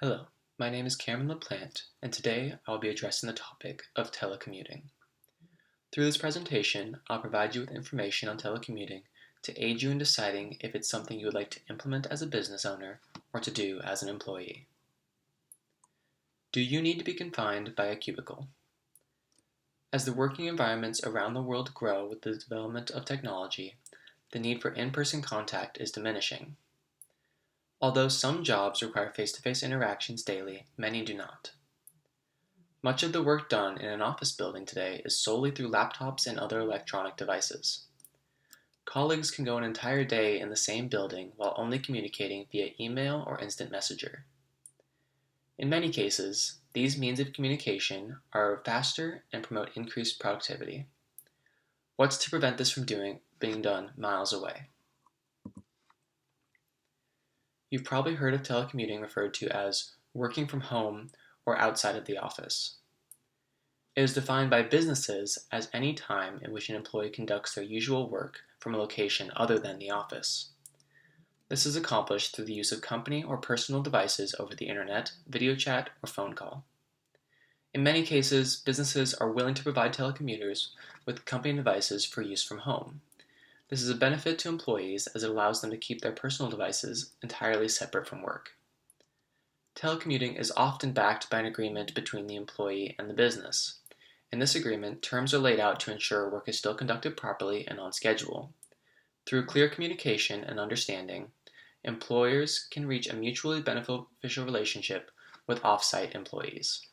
Hello, my name is Cameron LaPlante, and today I will be addressing the topic of telecommuting. Through this presentation, I'll provide you with information on telecommuting to aid you in deciding if it's something you would like to implement as a business owner or to do as an employee. Do you need to be confined by a cubicle? As the working environments around the world grow with the development of technology, the need for in-person contact is diminishing. Although some jobs require face-to-face interactions daily, many do not. Much of the work done in an office building today is solely through laptops and other electronic devices. Colleagues can go an entire day in the same building while only communicating via email or instant messenger. In many cases, these means of communication are faster and promote increased productivity. What's to prevent this from being done miles away? You've probably heard of telecommuting referred to as working from home or outside of the office. It is defined by businesses as any time in which an employee conducts their usual work from a location other than the office. This is accomplished through the use of company or personal devices over the internet, video chat, or phone call. In many cases, businesses are willing to provide telecommuters with company devices for use from home. This is a benefit to employees as it allows them to keep their personal devices entirely separate from work. Telecommuting is often backed by an agreement between the employee and the business. In this agreement, terms are laid out to ensure work is still conducted properly and on schedule. Through clear communication and understanding, employers can reach a mutually beneficial relationship with off-site employees.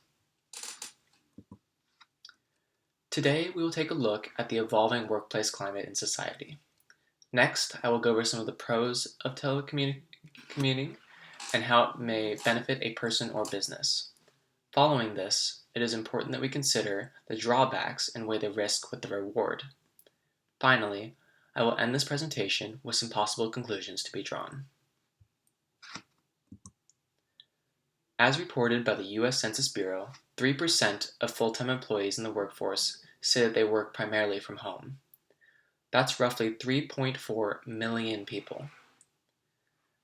Today, we will take a look at the evolving workplace climate in society. Next, I will go over some of the pros of telecommuting and how it may benefit a person or business. Following this, it is important that we consider the drawbacks and weigh the risk with the reward. Finally, I will end this presentation with some possible conclusions to be drawn. As reported by the U.S. Census Bureau, 3% of full-time employees in the workforce say that they work primarily from home. That's roughly 3.4 million people.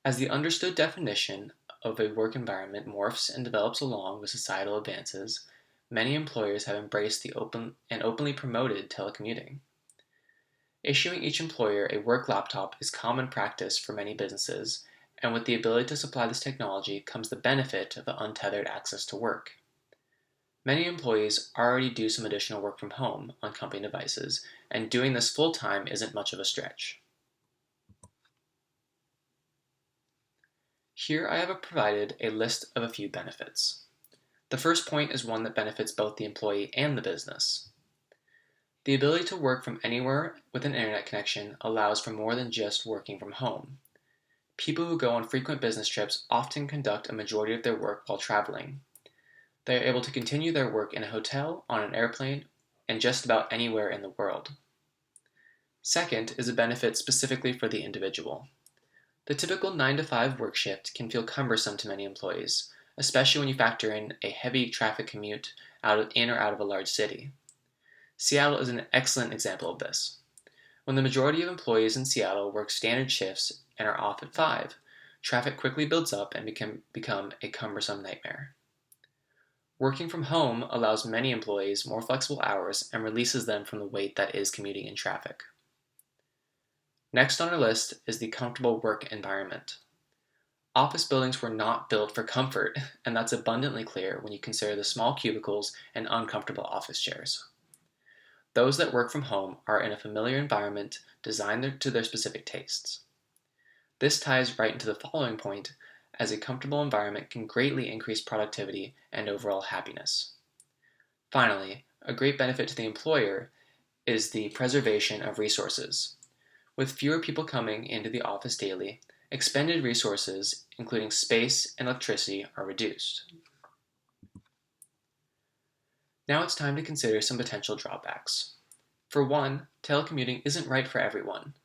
As the understood definition of a work environment morphs and develops along with societal advances, many employers have embraced the open and openly promoted telecommuting. Issuing each employer a work laptop is common practice for many businesses, and with the ability to supply this technology comes the benefit of untethered access to work. Many employees already do some additional work from home on company devices, and doing this full-time isn't much of a stretch. Here I have provided a list of a few benefits. The first point is one that benefits both the employee and the business. The ability to work from anywhere with an internet connection allows for more than just working from home. People who go on frequent business trips often conduct a majority of their work while traveling. They are able to continue their work in a hotel, on an airplane, and just about anywhere in the world. Second is a benefit specifically for the individual. The typical 9-to-5 work shift can feel cumbersome to many employees, especially when you factor in a heavy traffic commute in or out of a large city. Seattle is an excellent example of this. When the majority of employees in Seattle work standard shifts and are off at 5, traffic quickly builds up and can become a cumbersome nightmare. Working from home allows many employees more flexible hours and releases them from the weight that is commuting in traffic. Next on our list is the comfortable work environment. Office buildings were not built for comfort, and that's abundantly clear when you consider the small cubicles and uncomfortable office chairs. Those that work from home are in a familiar environment designed to their specific tastes. This ties right into the following point, as a comfortable environment can greatly increase productivity and overall happiness. Finally, a great benefit to the employer is the preservation of resources. With fewer people coming into the office daily, expended resources, including space and electricity, are reduced. Now it's time to consider some potential drawbacks. For one, telecommuting isn't right for everyone.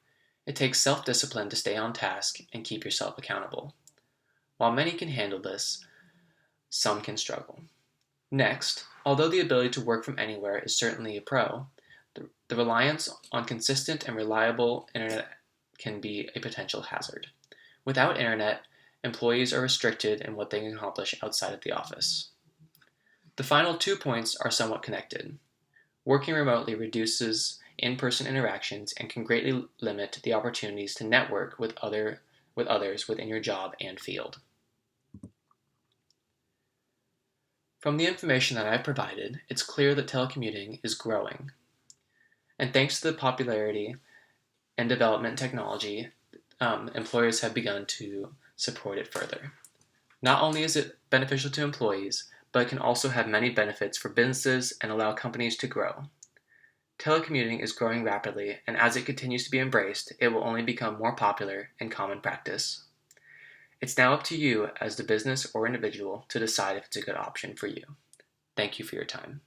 It takes self-discipline to stay on task and keep yourself accountable. While many can handle this, some can struggle. Next, although the ability to work from anywhere is certainly a pro, the reliance on consistent and reliable internet can be a potential hazard. Without internet, employees are restricted in what they can accomplish outside of the office. The final 2 points are somewhat connected. Working remotely reduces in-person interactions and can greatly limit the opportunities to network with others within your job and field. From the information that I've provided, it's clear that telecommuting is growing. And thanks to the popularity and development in technology, employers have begun to support it further. Not only is it beneficial to employees, but it can also have many benefits for businesses and allow companies to grow. Telecommuting is growing rapidly, and as it continues to be embraced, it will only become more popular and common practice. It's now up to you as the business or individual to decide if it's a good option for you. Thank you for your time.